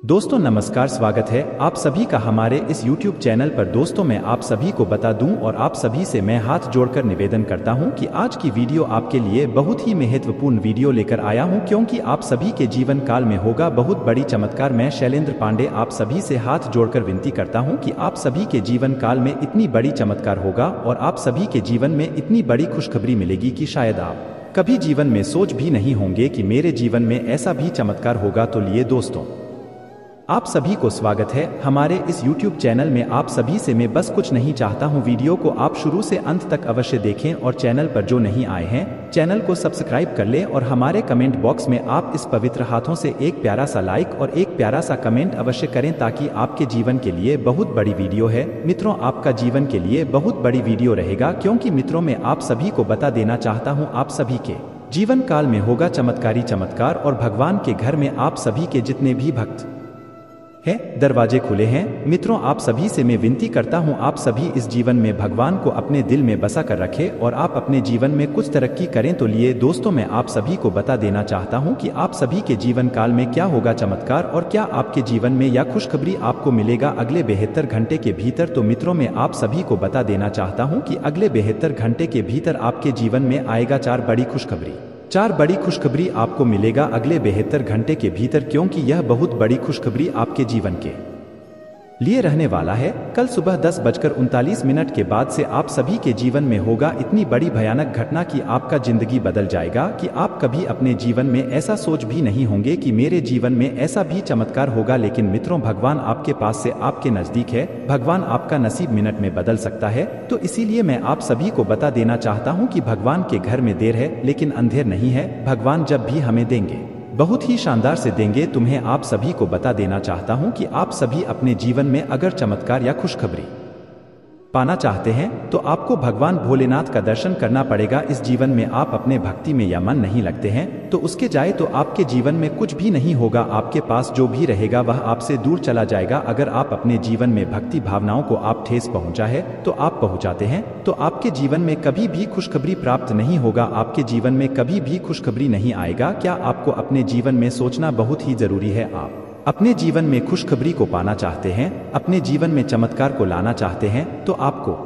दोस्तों नमस्कार, स्वागत है आप सभी का हमारे इस YouTube चैनल पर। दोस्तों मैं आप सभी को बता दूं और आप सभी से मैं हाथ जोड़कर निवेदन करता हूं कि आज की वीडियो आपके लिए बहुत ही महत्वपूर्ण वीडियो लेकर आया हूं, क्योंकि आप सभी के जीवन काल में होगा बहुत बड़ी चमत्कार। मैं शैलेंद्र पांडे आप सभी से हाथ जोड़कर विनती करता हूँ कि आप सभी के जीवन काल में इतनी बड़ी चमत्कार होगा और आप सभी के जीवन में इतनी बड़ी खुशखबरी मिलेगी कि शायद आप कभी जीवन में सोच भी नहीं होंगे कि मेरे जीवन में ऐसा भी चमत्कार होगा। तो लिए दोस्तों आप सभी को स्वागत है हमारे इस YouTube चैनल में। आप सभी से मैं बस कुछ नहीं चाहता हूं, वीडियो को आप शुरू से अंत तक अवश्य देखें और चैनल पर जो नहीं आए हैं चैनल को सब्सक्राइब कर लें और हमारे कमेंट बॉक्स में आप इस पवित्र हाथों से एक प्यारा सा लाइक और एक प्यारा सा कमेंट अवश्य करें, ताकि आपके जीवन के लिए बहुत बड़ी वीडियो है मित्रों, आपका जीवन के लिए बहुत बड़ी वीडियो रहेगा। क्योंकि मित्रों मैं आप सभी को बता देना चाहता हूँ आप सभी के जीवन काल में होगा चमत्कारी चमत्कार और भगवान के घर में आप सभी के जितने भी भक्त है दरवाजे खुले हैं। मित्रों आप सभी से मैं विनती करता हूं आप सभी इस जीवन में भगवान को अपने दिल में बसा कर रखें और आप अपने जीवन में कुछ तरक्की करें। तो लिए दोस्तों मैं आप सभी को बता देना चाहता हूं कि आप सभी के जीवन काल में क्या होगा चमत्कार और क्या आपके जीवन में यह खुशखबरी आपको मिलेगा अगले 72 घंटे के भीतर। तो मित्रों मैं आप सभी को बता देना चाहता हूँ कि अगले 72 घंटे के भीतर आपके जीवन में आएगा चार बड़ी खुशखबरी आपको मिलेगा अगले 72 घंटे के भीतर, क्योंकि यह बहुत बड़ी खुशखबरी आपके जीवन के लिए रहने वाला है। कल सुबह 10:39 के बाद से आप सभी के जीवन में होगा इतनी बड़ी भयानक घटना कि आपका जिंदगी बदल जाएगा कि आप कभी अपने जीवन में ऐसा सोच भी नहीं होंगे कि मेरे जीवन में ऐसा भी चमत्कार होगा। लेकिन मित्रों भगवान आपके पास से आपके नजदीक है, भगवान आपका नसीब मिनट में बदल सकता है। तो इसीलिए मैं आप सभी को बता देना चाहता हूँ कि भगवान के घर में देर है लेकिन अंधेर नहीं है। भगवान जब भी हमें देंगे बहुत ही शानदार से देंगे। तुम्हें आप सभी को बता देना चाहता हूं कि आप सभी अपने जीवन में अगर चमत्कार या खुशखबरी पाना चाहते हैं तो आपको भगवान भोलेनाथ का दर्शन करना पड़ेगा। इस जीवन में आप अपने भक्ति में या मन नहीं लगते हैं तो उसके जाए तो आपके जीवन में कुछ भी नहीं होगा, आपके पास जो भी रहेगा वह आपसे दूर चला जाएगा। अगर आप अपने जीवन में भक्ति भावनाओं को आप ठेस पहुंचा है तो आप पहुंचाते हैं तो आपके जीवन में कभी भी खुशखबरी प्राप्त नहीं होगा, आपके जीवन में कभी भी खुशखबरी नहीं आएगा। क्या आपको अपने जीवन में सोचना बहुत ही जरूरी है? आप अपने जीवन में खुशखबरी को पाना चाहते हैं, अपने जीवन में चमत्कार को लाना चाहते हैं तो आपको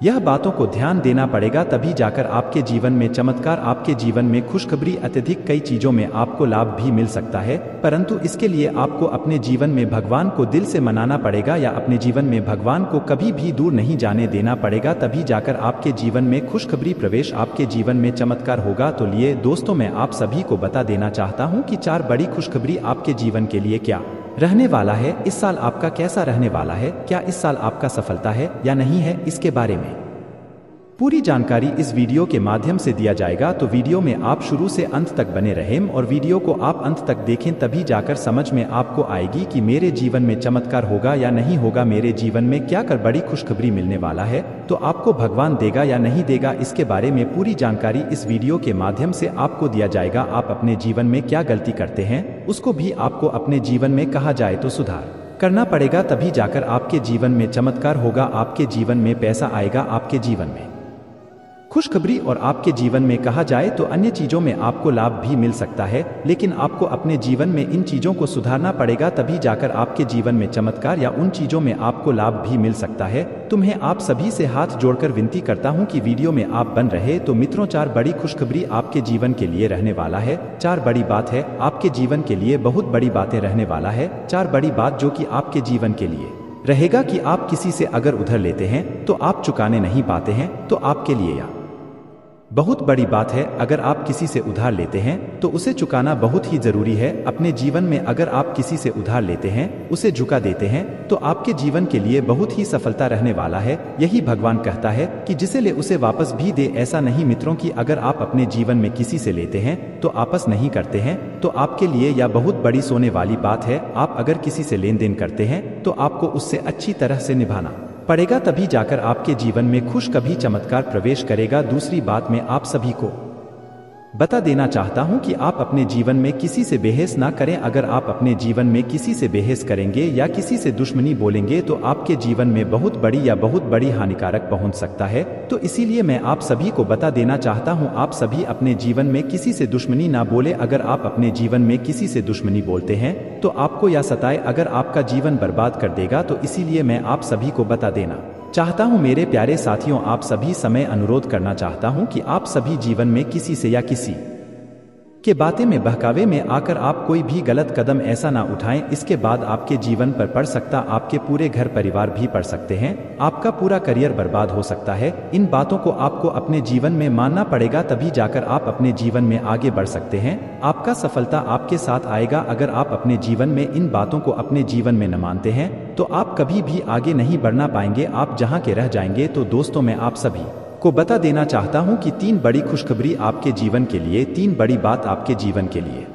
यह बातों को ध्यान देना पड़ेगा, तभी जाकर आपके जीवन में चमत्कार, आपके जीवन में खुशखबरी, अत्यधिक कई चीजों में आपको लाभ भी मिल सकता है। परंतु इसके लिए आपको अपने जीवन में भगवान को दिल से मनाना पड़ेगा या अपने जीवन में भगवान को कभी भी दूर नहीं जाने देना पड़ेगा, तभी जाकर आपके जीवन में खुशखबरी प्रवेश, आपके जीवन में चमत्कार होगा। तो लिए दोस्तों मैं आप सभी को बता देना चाहता हूँ कि चार बड़ी खुशखबरी आपके जीवन के लिए क्या रहने वाला है। इस साल आपका कैसा रहने वाला है, क्या इस साल आपका सफलता है या नहीं है, इसके बारे में पूरी जानकारी इस वीडियो के माध्यम से दिया जाएगा। तो वीडियो में आप शुरू से अंत तक बने रहें और वीडियो को आप अंत तक देखें, तभी जाकर समझ में आपको आएगी कि मेरे जीवन में चमत्कार होगा या नहीं होगा, मेरे जीवन में क्या कर बड़ी खुशखबरी मिलने वाला है तो आपको भगवान देगा या नहीं देगा, इसके बारे में पूरी जानकारी इस वीडियो के माध्यम से आपको दिया जाएगा। आप अपने जीवन में क्या गलती करते हैं उसको भी आपको अपने जीवन में कहा जाए तो सुधार करना पड़ेगा, तभी जाकर आपके जीवन में चमत्कार होगा, आपके जीवन में पैसा आएगा, आपके जीवन में खुशखबरी और आपके जीवन में कहा जाए तो अन्य चीजों में आपको लाभ भी मिल सकता है। लेकिन आपको अपने जीवन में इन चीजों को सुधारना पड़ेगा, तभी जाकर आपके जीवन में चमत्कार या उन चीजों में आपको लाभ भी मिल सकता है। तुम्हें आप सभी से हाथ जोड़कर विनती करता हूं कि वीडियो में आप बन रहे। तो मित्रों चार बड़ी खुशखबरी आपके जीवन के लिए रहने वाला है। चार बड़ी बात है आपके जीवन के लिए, बहुत बड़ी बातें रहने वाला है। चार बड़ी बात जो कि आपके जीवन के लिए रहेगा कि आप किसी से अगर उधार लेते हैं तो आप चुकाने नहीं पाते हैं तो आपके लिए या बहुत बड़ी बात है। अगर आप किसी से उधार लेते हैं तो उसे चुकाना बहुत ही जरूरी है। अपने जीवन में अगर आप किसी से उधार लेते हैं, उसे झुका देते हैं तो आपके जीवन के लिए बहुत ही सफलता रहने वाला है। यही भगवान कहता है कि जिसे ले उसे वापस भी दे, ऐसा नहीं मित्रों कि अगर आप अपने जीवन में किसी से लेते हैं तो आपस नहीं करते हैं तो आपके लिए यह बहुत बड़ी सोने वाली बात है। आप अगर किसी से लेन देन करते हैं तो आपको उससे अच्छी तरह से निभाना पड़ेगा, तभी जाकर आपके जीवन में खुश कभी चमत्कार प्रवेश करेगा। दूसरी बात मैं आप सभी को बता देना चाहता हूं कि आप अपने जीवन में किसी से बहस ना करें। अगर आप अपने जीवन में किसी से बहस करेंगे या किसी से दुश्मनी बोलेंगे तो आपके जीवन में बहुत बड़ी हानिकारक पहुंच सकता है। तो इसीलिए मैं आप सभी को बता देना चाहता हूं, आप सभी अपने जीवन में किसी से दुश्मनी ना बोले। अगर आप अपने जीवन में किसी से दुश्मनी बोलते हैं तो आपको या सताए अगर आपका जीवन बर्बाद कर देगा। तो इसीलिए मैं आप सभी को बता देना चाहता हूं मेरे प्यारे साथियों, आप सभी समय अनुरोध करना चाहता हूं कि आप सभी जीवन में किसी से या किसी के बातें में बहकावे में आकर आप कोई भी गलत कदम ऐसा ना उठाएं। इसके बाद आपके जीवन पर पड़ सकता, आपके पूरे घर परिवार भी पड़ सकते हैं, आपका पूरा करियर बर्बाद हो सकता है। इन बातों को आपको अपने जीवन में मानना पड़ेगा, तभी जाकर आप अपने जीवन में आगे बढ़ सकते हैं। आपका सफलता आपके साथ आएगा। अगर आप अपने जीवन में इन बातों को अपने जीवन में न मानते हैं तो आप कभी भी आगे नहीं बढ़ना पाएंगे, आप जहां के रह जाएंगे। तो दोस्तों, मैं आप सभी को बता देना चाहता हूं कि 3 बड़ी खुशखबरी आपके जीवन के लिए, 3 बड़ी बात आपके जीवन के लिए।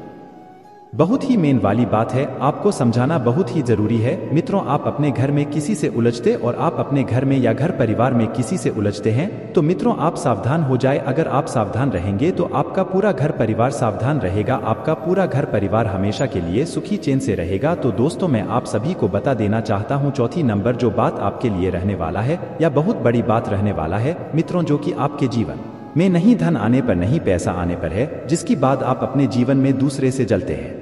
बहुत ही मेन वाली बात है, आपको समझाना बहुत ही जरूरी है। मित्रों, आप अपने घर में किसी से उलझते और आप अपने घर में या घर परिवार में किसी से उलझते हैं तो मित्रों आप सावधान हो जाए। अगर आप सावधान रहेंगे तो आपका पूरा घर परिवार सावधान रहेगा, आपका पूरा घर परिवार हमेशा के लिए सुखी चैन से रहेगा। तो दोस्तों, मैं आप सभी को बता देना चाहता हूँ चौथी नंबर जो बात आपके लिए रहने वाला है या बहुत बड़ी बात रहने वाला है मित्रों, जो कि आपके जीवन में नहीं धन आने पर, नहीं पैसा आने पर है, जिसकी बात आप अपने जीवन में दूसरे से जलते हैं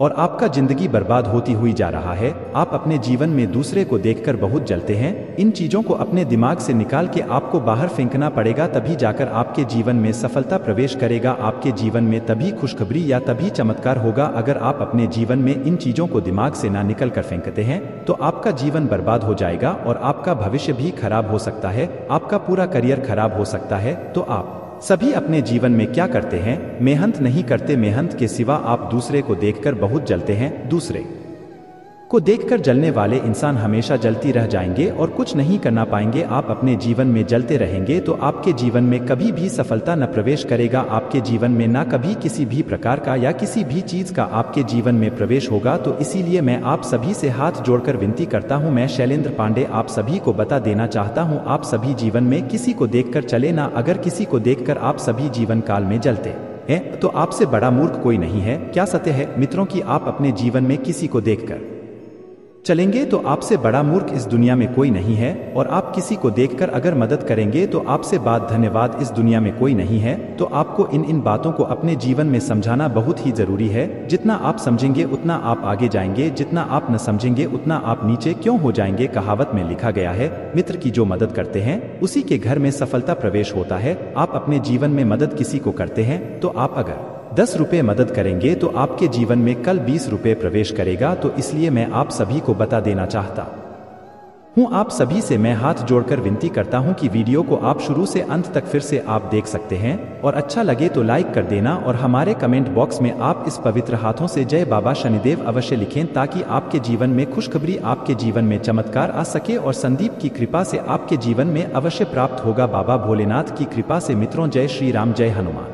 और आपका जिंदगी बर्बाद होती हुई जा रहा है। आप अपने जीवन में दूसरे को देखकर बहुत जलते हैं। इन चीजों को अपने दिमाग से निकाल के आपको बाहर फेंकना पड़ेगा, तभी जाकर आपके जीवन में सफलता प्रवेश करेगा, आपके जीवन में तभी खुशखबरी या तभी चमत्कार होगा। अगर आप अपने जीवन में इन चीजों को दिमाग से ना निकल कर फेंकते हैं तो आपका जीवन बर्बाद हो जाएगा और आपका भविष्य भी खराब हो सकता है, आपका पूरा करियर खराब हो सकता है। तो आप सभी अपने जीवन में क्या करते हैं? मेहनत नहीं करते। मेहनत के सिवा आप दूसरे को देखकर बहुत जलते हैं। दूसरे को देखकर जलने वाले इंसान हमेशा जलती रह जाएंगे और कुछ नहीं करना पाएंगे। आप अपने जीवन में जलते रहेंगे तो आपके जीवन में कभी भी सफलता न प्रवेश करेगा, आपके जीवन में ना कभी किसी भी प्रकार का या किसी भी चीज का आपके जीवन में प्रवेश होगा। तो इसीलिए मैं आप सभी से हाथ जोड़कर विनती करता हूं, मैं शैलेंद्र पांडे आप सभी को बता देना चाहता हूं, आप सभी जीवन में किसी को देखकर चले ना। अगर किसी को देखकर आप सभी जीवन काल में जलते हैं तो आपसे बड़ा मूर्ख कोई नहीं है। क्या सत्य है मित्रों कि आप अपने जीवन में किसी को देखकर चलेंगे तो आपसे बड़ा मूर्ख इस दुनिया में कोई नहीं है। और आप किसी को देखकर अगर मदद करेंगे तो आपसे बात धन्यवाद इस दुनिया में कोई नहीं है। तो आपको इन बातों को अपने जीवन में समझाना बहुत ही जरूरी है। जितना आप समझेंगे उतना आप आगे जाएंगे, जितना आप न समझेंगे उतना आप नीचे क्यों हो जाएंगे। कहावत में लिखा गया है, मित्र की जो मदद करते हैं उसी के घर में सफलता प्रवेश होता है। आप अपने जीवन में मदद किसी को करते हैं तो आप अगर 10 रुपये मदद करेंगे तो आपके जीवन में कल 20 रुपये प्रवेश करेगा। तो इसलिए मैं आप सभी को बता देना चाहता हूँ, आप सभी से मैं हाथ जोड़कर विनती करता हूँ कि वीडियो को आप शुरू से अंत तक फिर से आप देख सकते हैं और अच्छा लगे तो लाइक कर देना और हमारे कमेंट बॉक्स में आप इस पवित्र हाथों से जय बाबा शनिदेव अवश्य लिखें, ताकि आपके जीवन में खुशखबरी, आपके जीवन में चमत्कार आ सके और संदीप की कृपा से आपके जीवन में अवश्य प्राप्त होगा। बाबा भोलेनाथ की कृपा से मित्रों, जय श्री राम, जय हनुमान।